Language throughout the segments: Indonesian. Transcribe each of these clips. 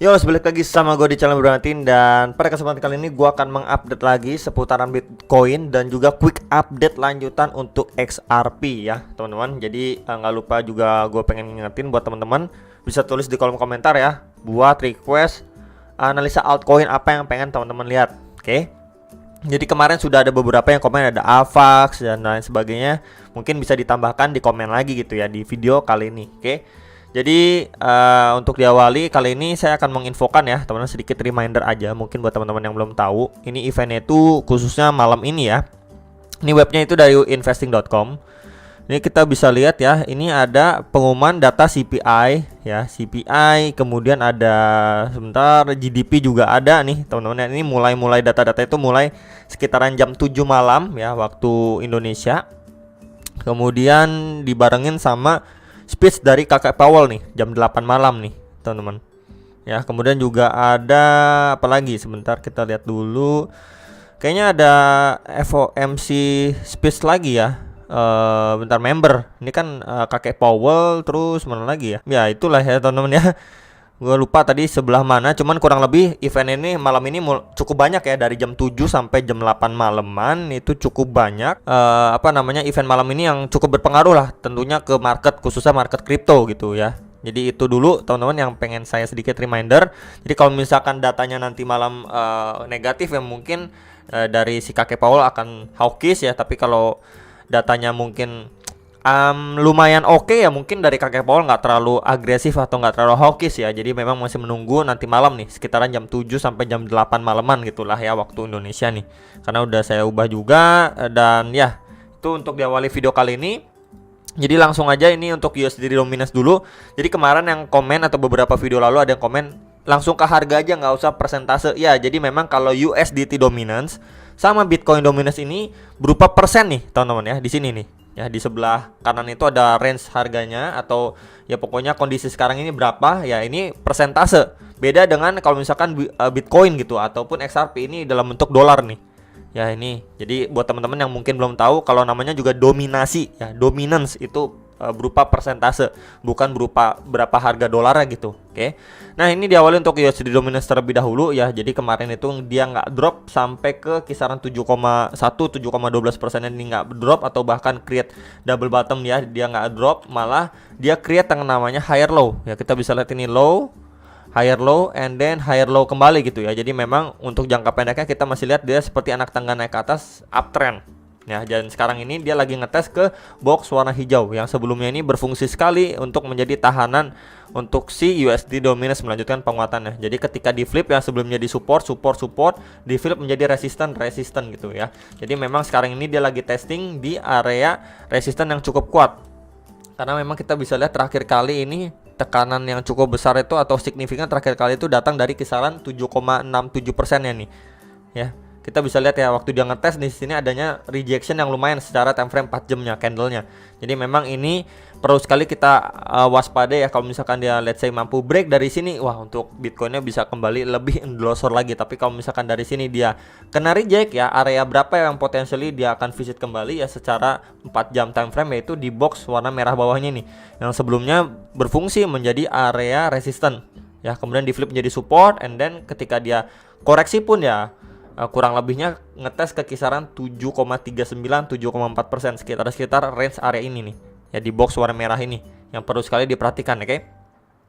Yo, balik lagi sama gue di channel Bernatin. Dan pada kesempatan kali ini gue akan mengupdate lagi seputaran Bitcoin dan juga quick update lanjutan untuk XRP ya teman-teman. Jadi nggak lupa juga gue pengen ngingetin buat teman-teman, bisa tulis di kolom komentar ya buat request analisa altcoin apa yang pengen teman-teman lihat. Oke. Jadi kemarin sudah ada beberapa yang komen, ada AVAX dan lain sebagainya. Mungkin bisa ditambahkan di komen lagi gitu ya di video kali ini. Oke. Jadi untuk diawali kali ini saya akan menginfokan ya teman-teman, sedikit reminder aja mungkin buat teman-teman yang belum tahu. Ini eventnya itu khususnya malam ini ya. Ini webnya itu dari investing.com. Ini kita bisa lihat ya, ini ada pengumuman data CPI ya, CPI, kemudian ada sebentar GDP juga ada nih teman-teman. Ini mulai data-data itu mulai sekitaran jam 7 malam ya waktu Indonesia. Kemudian dibarengin sama speech dari Kakek Powell nih jam 8 malam nih teman-teman. Ya, kemudian juga ada apa lagi? Sebentar kita lihat dulu. Kayaknya ada FOMC speech lagi ya. Bentar, member. Ini kan Kakek Powell, terus mana lagi ya? Ya, itulah ya teman-teman ya. Gue lupa tadi sebelah mana, cuman kurang lebih event ini malam ini cukup banyak ya, dari jam 7 sampai jam 8 malaman itu cukup banyak event malam ini yang cukup berpengaruh lah tentunya ke market, khususnya market kripto gitu ya. Jadi itu dulu teman-teman yang pengen saya sedikit reminder. Jadi kalau misalkan datanya nanti malam negatif ya mungkin dari si Kakek Powell akan hawkish ya, tapi kalau datanya mungkin lumayan oke ya, mungkin dari Kakek Powell nggak terlalu agresif atau nggak terlalu hawkish ya. Jadi memang masih menunggu nanti malam nih sekitaran jam 7 sampai jam 8 malaman gitulah ya waktu Indonesia nih. Karena udah saya ubah juga dan ya itu untuk diawali video kali ini. Jadi langsung aja ini untuk USDT dominance dulu. Jadi kemarin yang komen atau beberapa video lalu ada yang komen langsung ke harga aja, nggak usah persentase. Ya, jadi memang kalau USDT dominance sama Bitcoin dominance ini berupa persen nih teman-teman ya, di sini nih. Ya, di sebelah kanan itu ada range harganya atau ya pokoknya kondisi sekarang ini berapa ya, ini persentase. Beda dengan kalau misalkan Bitcoin gitu ataupun XRP ini dalam bentuk dolar nih. Ya, ini jadi buat teman-teman yang mungkin belum tahu, kalau namanya juga dominasi ya, dominance itu berupa persentase, bukan berupa berapa harga dolarnya gitu. Oke. Nah, ini diawali untuk USD dominance terlebih dahulu ya. Jadi kemarin itu dia nggak drop sampai ke kisaran 7,1 7,12% ini nggak drop atau bahkan create double bottom ya. Dia nggak drop, malah dia create yang namanya higher low. Ya, kita bisa lihat ini low, higher low, and then higher low kembali gitu ya. Jadi memang untuk jangka pendeknya kita masih lihat dia seperti anak tangga naik ke atas, uptrend. Ya, dan sekarang ini dia lagi ngetes ke box warna hijau yang sebelumnya ini berfungsi sekali untuk menjadi tahanan untuk si USD dominance melanjutkan penguatannya. Jadi ketika di flip yang sebelumnya di support, di flip menjadi resisten gitu ya. Jadi memang sekarang ini dia lagi testing di area resisten yang cukup kuat. Karena memang kita bisa lihat terakhir kali ini tekanan yang cukup besar itu atau signifikan terakhir kali itu datang dari kisaran 7,67% ya nih. Ya. Kita bisa lihat ya waktu dia ngetes di sini adanya rejection yang lumayan secara time frame 4 jamnya candlenya. Jadi memang ini perlu sekali kita waspada ya, kalau misalkan dia let's say mampu break dari sini, wah untuk Bitcoinnya bisa kembali lebih endorser lagi. Tapi kalau misalkan dari sini dia kena reject ya, area berapa yang potentially dia akan visit kembali ya secara 4 jam time frame, yaitu di box warna merah bawahnya nih yang sebelumnya berfungsi menjadi area resisten ya, kemudian di flip menjadi support, and then ketika dia koreksi pun ya kurang lebihnya ngetes ke kisaran 7,39 7,4%, sekitar range area ini nih ya, di box warna merah ini yang perlu sekali diperhatikan. Oke.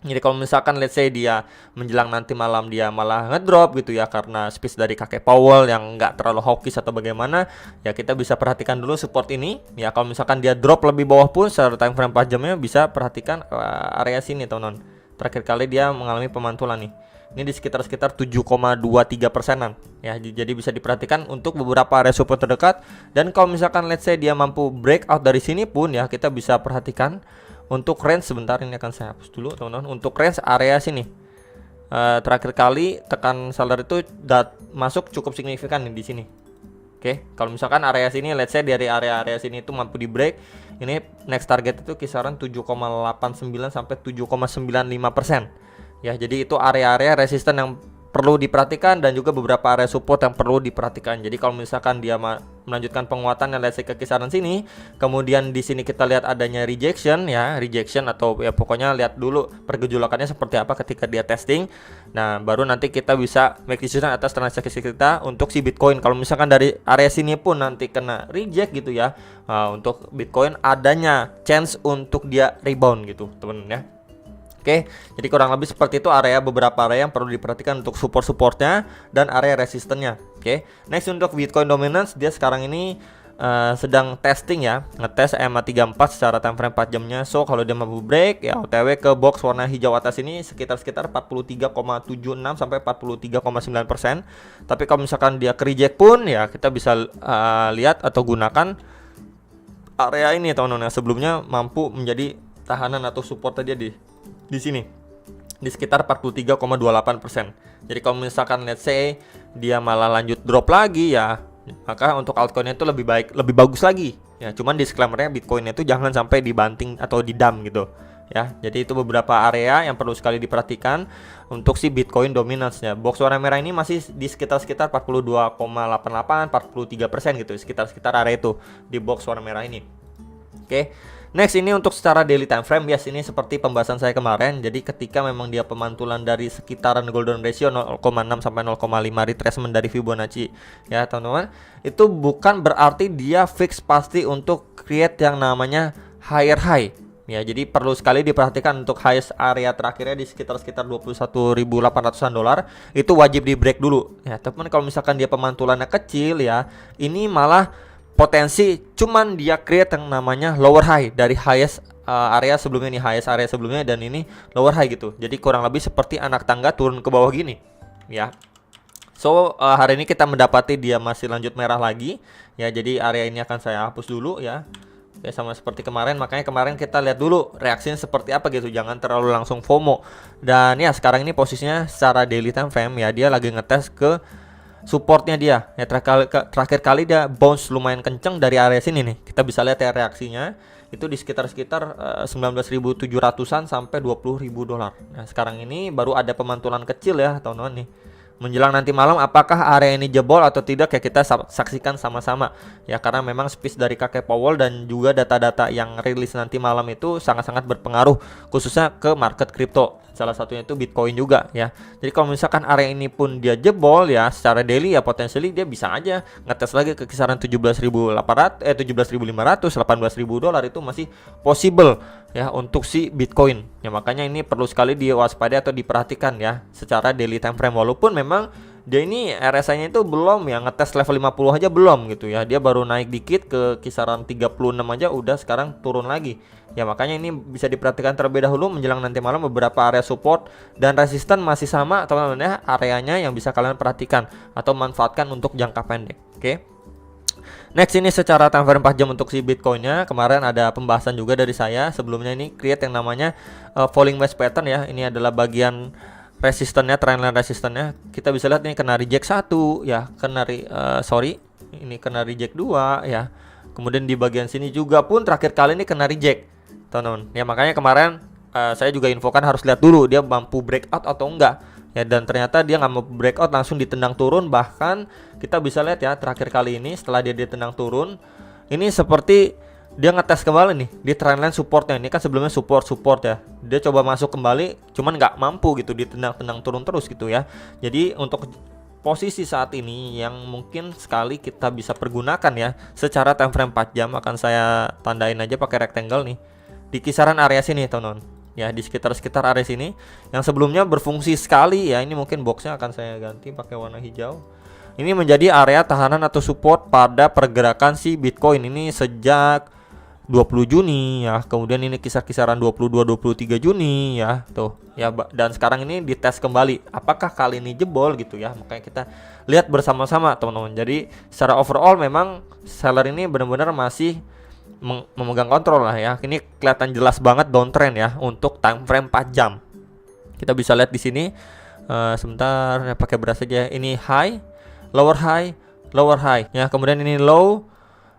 Jadi kalau misalkan let's say dia menjelang nanti malam dia malah ngedrop gitu ya karena speech dari Kakek Powell yang nggak terlalu hawkish atau bagaimana, ya kita bisa perhatikan dulu support ini ya. Kalau misalkan dia drop lebih bawah pun secara time frame 4 jamnya bisa perhatikan area sini teman-teman. Terakhir kali dia mengalami pemantulan nih. Ini di sekitar 7,23%-an ya. Jadi bisa diperhatikan untuk beberapa area support terdekat. Dan kalau misalkan let's say dia mampu breakout dari sini pun ya, kita bisa perhatikan untuk range, sebentar ini akan saya hapus dulu teman-teman, untuk range area sini. Terakhir kali tekan seller itu masuk cukup signifikan nih di sini. Oke, kalau misalkan area sini let's say dari area sini itu mampu di break, ini next target itu kisaran 7,89 sampai 7,95%. Ya, jadi itu area-area resisten yang perlu diperhatikan dan juga beberapa area support yang perlu diperhatikan. Jadi kalau misalkan dia melanjutkan penguatan yang let's say ke kisaran sini, kemudian di sini kita lihat adanya rejection ya, rejection atau ya pokoknya lihat dulu pergejolakannya seperti apa ketika dia testing. Nah, baru nanti kita bisa make decision atas transaksi kita untuk si Bitcoin. Kalau misalkan dari area sini pun nanti kena reject gitu ya, untuk Bitcoin adanya chance untuk dia rebound gitu, teman-teman ya. Oke, jadi kurang lebih seperti itu beberapa area yang perlu diperhatikan untuk supportnya dan area resistennya. Oke, next untuk Bitcoin dominance, dia sekarang ini sedang testing ya, ngetes EMA34 secara time frame 4 jamnya. So kalau dia mampu break ya OTW ke box warna hijau atas ini sekitar 43,76 sampai 43,9%. Tapi kalau misalkan dia ke reject pun ya kita bisa lihat atau gunakan area ini teman-teman, sebelumnya mampu menjadi tahanan atau support tadi di sini di sekitar 43,28%. Jadi kalau misalkan let's say dia malah lanjut drop lagi ya, maka untuk altcoinnya itu lebih bagus lagi ya. Cuman disclaimernya Bitcoinnya itu jangan sampai dibanting atau didump gitu ya. Jadi itu beberapa area yang perlu sekali diperhatikan untuk si Bitcoin dominance-nya. Box warna merah ini masih di sekitar 42,88 43% gitu, sekitar area itu di box warna merah ini. Oke. Next ini untuk secara daily time frame, ini seperti pembahasan saya kemarin. Jadi ketika memang dia pemantulan dari sekitaran golden ratio 0,6 sampai 0,5 retracement dari Fibonacci ya teman-teman, itu bukan berarti dia fix pasti untuk create yang namanya higher high ya. Jadi perlu sekali diperhatikan untuk highest area terakhirnya di sekitar 21.800-an dolar itu wajib di break dulu ya teman. Kalau misalkan dia pemantulannya kecil ya, ini malah potensi cuman dia create yang namanya lower high dari highest area sebelumnya, nih highest area sebelumnya dan ini lower high gitu. Jadi kurang lebih seperti anak tangga turun ke bawah gini ya. So hari ini kita mendapati dia masih lanjut merah lagi ya. Jadi area ini akan saya hapus dulu ya. Oke, sama seperti kemarin, makanya kemarin kita lihat dulu reaksinya seperti apa gitu, jangan terlalu langsung FOMO. Dan ya sekarang ini posisinya secara daily time frame ya, dia lagi ngetes ke supportnya dia ya. Terakhir kali dia bounce lumayan kenceng dari area sini nih. Kita bisa lihat ya reaksinya itu di sekitar 19.700-an sampai 20.000 dolar. Nah sekarang ini baru ada pemantulan kecil ya teman-teman nih. Menjelang nanti malam apakah area ini jebol atau tidak ya kita saksikan sama-sama ya, karena memang speech dari kakek Powell dan juga data-data yang rilis nanti malam itu sangat-sangat berpengaruh khususnya ke market crypto. Salah satunya itu Bitcoin juga ya. Jadi kalau misalkan area ini pun dia jebol ya secara daily ya, potensially dia bisa aja ngetes lagi ke kisaran 17.500, 18.000 dolar itu masih possible ya untuk si Bitcoin. Ya makanya ini perlu sekali diwaspadai atau diperhatikan ya secara daily time frame, walaupun memang dia ini RSI-nya itu belum ya ngetes level 50 aja belum gitu ya. Dia baru naik dikit ke kisaran 36 aja udah sekarang turun lagi. Ya makanya ini bisa diperhatikan terlebih dahulu menjelang nanti malam. Beberapa area support dan resisten masih sama teman-teman ya, areanya yang bisa kalian perhatikan atau manfaatkan untuk jangka pendek. Oke. Next ini secara time frame 4 jam untuk si Bitcoinnya. Kemarin ada pembahasan juga dari saya sebelumnya, ini create yang namanya falling wedge pattern ya. Ini adalah bagian resistennya, trendline resistennya. Kita bisa lihat ini kena reject 1 ya, ini kena reject 2 ya. Kemudian di bagian sini juga pun terakhir kali ini kena reject teman-teman. Ya makanya kemarin saya juga infokan harus lihat dulu dia mampu breakout atau enggak. Ya dan ternyata dia nggak mau breakout, langsung ditendang turun. Bahkan kita bisa lihat ya terakhir kali ini setelah dia ditendang turun, ini seperti dia ngetes kembali nih di trendline supportnya. Ini kan sebelumnya support ya, dia coba masuk kembali cuman nggak mampu gitu, ditendang turun terus gitu ya. Jadi untuk posisi saat ini yang mungkin sekali kita bisa pergunakan ya secara time frame 4 jam, akan saya tandain aja pakai rectangle nih di kisaran area sini teman-teman ya, di sekitar area sini yang sebelumnya berfungsi sekali ya. Ini mungkin boxnya akan saya ganti pakai warna hijau. Ini menjadi area tahanan atau support pada pergerakan si Bitcoin ini sejak 20 Juni ya. Kemudian ini kisaran 22-23 Juni ya tuh ya. Dan sekarang ini dites kembali apakah kali ini jebol gitu ya. Makanya kita lihat bersama-sama teman-teman. Jadi secara overall memang seller ini benar-benar masih memegang kontrol lah ya. Ini kelihatan jelas banget downtrend ya untuk time frame 4 jam. Kita bisa lihat di sini sebentar ya, pakai beras aja. Ini high, lower high ya. Kemudian ini low,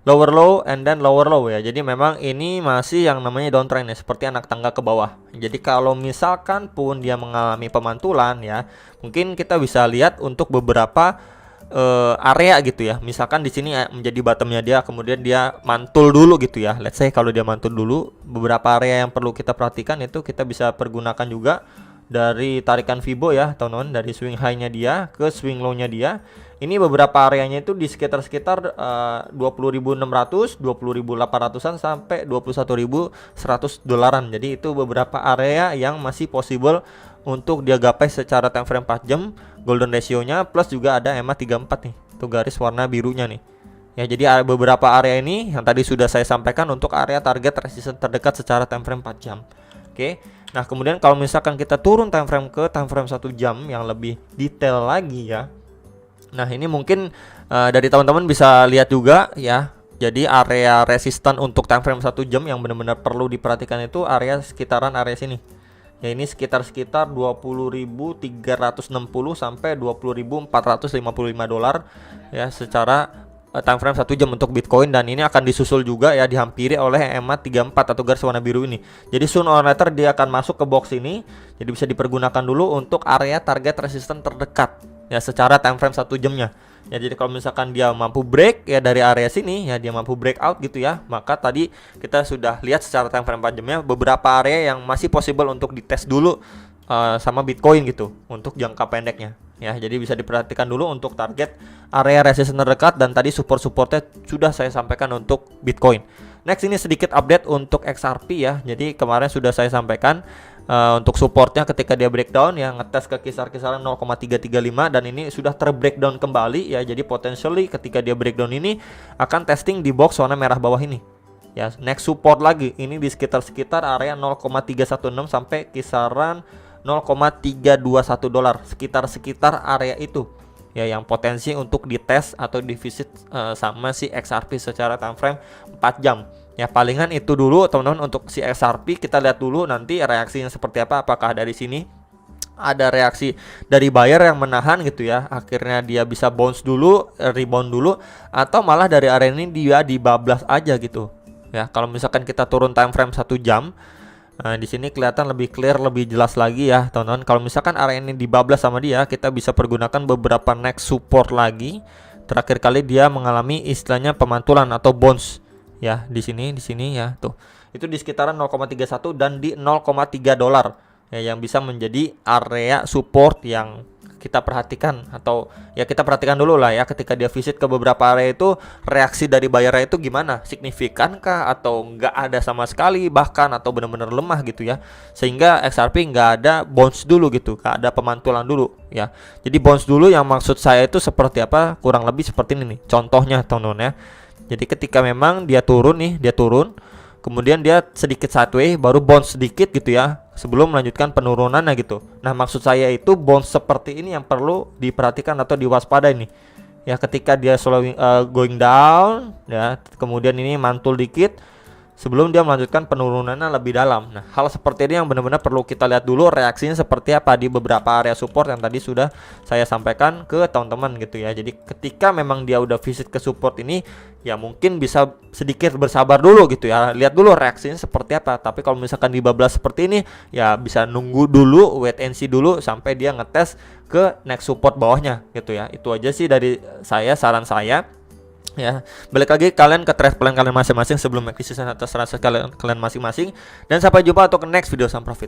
lower low and then lower low ya. Jadi memang ini masih yang namanya downtrend ya, seperti anak tangga ke bawah. Jadi kalau misalkan pun dia mengalami pemantulan ya, mungkin kita bisa lihat untuk beberapa area gitu ya. Misalkan di sini menjadi bottomnya dia, kemudian dia mantul dulu gitu ya. Let's say kalau dia mantul dulu, beberapa area yang perlu kita perhatikan itu kita bisa pergunakan juga dari tarikan Fibo ya, teman-teman, dari swing high-nya dia ke swing low-nya dia. Ini beberapa areanya itu di sekitar 20.600, 20.800-an sampai 21.100 dolaran. Jadi itu beberapa area yang masih possible untuk dia gapai secara time frame 4 jam. Golden ratio-nya plus juga ada EMA 34 nih. Itu garis warna birunya nih. Ya, jadi ada beberapa area ini yang tadi sudah saya sampaikan untuk area target resistance terdekat secara time frame 4 jam. Oke. Nah, kemudian kalau misalkan kita turun time frame ke time frame 1 jam yang lebih detail lagi ya. Nah, ini mungkin dari teman-teman bisa lihat juga ya. Jadi area resistan untuk time frame 1 jam yang benar-benar perlu diperhatikan itu area sekitaran area sini. Ya, ini sekitar 20.360 sampai 20.455 dolar ya secara time frame 1 jam untuk Bitcoin, dan ini akan disusul juga ya, dihampiri oleh EMA 34 atau garis warna biru ini. Jadi soon or later dia akan masuk ke box ini. Jadi bisa dipergunakan dulu untuk area target resisten terdekat ya secara time frame 1 jamnya. Ya, jadi kalau misalkan dia mampu break ya dari area sini ya, dia mampu break out gitu ya, maka tadi kita sudah lihat secara time frame 4 jamnya beberapa area yang masih possible untuk dites dulu sama Bitcoin gitu untuk jangka pendeknya ya. Jadi bisa diperhatikan dulu untuk target area resistance terdekat, dan tadi support-supportnya sudah saya sampaikan untuk Bitcoin. Next, ini sedikit update untuk XRP ya. Jadi kemarin sudah saya sampaikan untuk supportnya ketika dia breakdown ya, ngetes ke kisaran 0,335, dan ini sudah terbreakdown kembali ya. Jadi potentially ketika dia breakdown ini akan testing di box warna merah bawah ini ya. Next support lagi ini di sekitar area 0,316 sampai kisaran 0,321 dolar, sekitar area itu ya yang potensi untuk dites atau divisit sama si XRP secara time frame 4 jam. Ya, palingan itu dulu teman-teman untuk si XRP. Kita lihat dulu nanti reaksinya seperti apa. Apakah dari sini ada reaksi dari buyer yang menahan gitu ya, akhirnya dia bisa bounce dulu, rebound dulu, atau malah dari area ini dia dibablas aja gitu. Ya, kalau misalkan kita turun time frame 1 jam, di sini kelihatan lebih clear, lebih jelas lagi ya, teman-teman. Kalau misalkan area ini dibablas sama dia, kita bisa pergunakan beberapa next support lagi. Terakhir kali dia mengalami istilahnya pemantulan atau bounce. Ya, di sini ya, tuh. Itu di sekitaran 0,31 dan di 0,3 dolar. Ya, yang bisa menjadi area support yang kita perhatikan, atau ya kita perhatikan dulu lah ya, ketika dia visit ke beberapa area itu reaksi dari buyer itu gimana, signifikankah atau nggak ada sama sekali bahkan, atau benar-benar lemah gitu ya, sehingga XRP nggak ada bounce dulu gitu, nggak ada pemantulan dulu ya. Jadi bounce dulu yang maksud saya itu seperti apa, kurang lebih seperti ini nih contohnya teman-teman ya. Jadi ketika memang dia turun nih, kemudian dia sedikit sideways, baru bounce sedikit gitu ya, sebelum melanjutkan penurunannya gitu. Nah, maksud saya itu bounce seperti ini yang perlu diperhatikan atau diwaspadai nih. Ya, ketika dia going down ya, kemudian ini mantul dikit sebelum dia melanjutkan penurunannya lebih dalam. Nah, hal seperti ini yang benar-benar perlu kita lihat dulu reaksinya seperti apa di beberapa area support yang tadi sudah saya sampaikan ke teman-teman gitu ya. Jadi ketika memang dia udah visit ke support ini, ya mungkin bisa sedikit bersabar dulu gitu ya. Lihat dulu reaksinya seperti apa. Tapi kalau misalkan dibablas seperti ini, ya bisa nunggu dulu, wait and see dulu sampai dia ngetes ke next support bawahnya gitu ya. Itu aja sih dari saya, saran saya. Ya, balik lagi kalian ke trade plan kalian masing-masing sebelum make decision atas rasa kalian masing-masing, dan sampai jumpa untuk next video. Sam Profit.